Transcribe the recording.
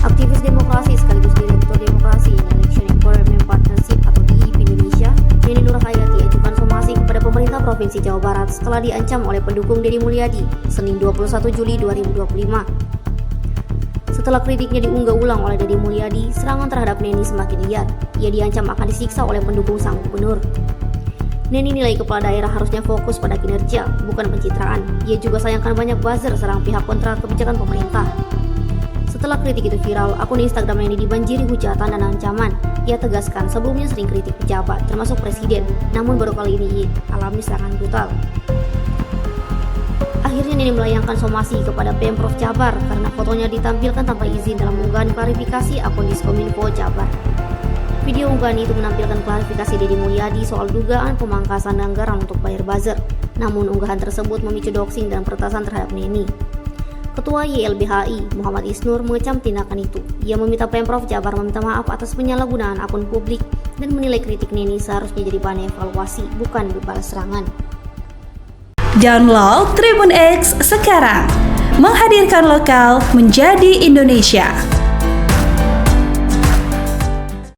Aktivis demokrasi sekaligus Direktur Demokrasi in Election Empowerment Partnership atau DIP Indonesia, Neni Nurhayati ajukan somasi kepada pemerintah Provinsi Jawa Barat setelah diancam oleh pendukung Deddy Mulyadi, Senin 21 Juli 2025. Setelah kritiknya diunggah ulang oleh Deddy Mulyadi, serangan terhadap Neni semakin liar. Ia diancam akan disiksa oleh pendukung sang gubernur. Neni nilai kepala daerah harusnya fokus pada kinerja, bukan pencitraan. Ia juga sayangkan banyak buzzer serang pihak kontra kebijakan pemerintah. Setelah kritik itu viral, akun Instagram Neni dibanjiri hujatan dan ancaman. Ia tegaskan sebelumnya sering kritik pejabat, termasuk presiden, namun baru kali ini alami serangan brutal. Akhirnya Neni melayangkan somasi kepada Pemprov Jabar karena fotonya ditampilkan tanpa izin dalam unggahan klarifikasi akun Diskominfo Jabar. Video unggahan itu menampilkan klarifikasi Deddy Mulyadi soal dugaan pemangkasan anggaran untuk bayar buzzer. Namun unggahan tersebut memicu doxing dan peretasan terhadap Neni. Ketua YLBHI Muhammad Isnur mengecam tindakan itu. Ia meminta Pemprov Jabar meminta maaf atas penyalahgunaan akun publik dan menilai kritik Neni seharusnya jadi bahan evaluasi, bukan balas serangan. Download Tribun X sekarang, menghadirkan lokal menjadi Indonesia.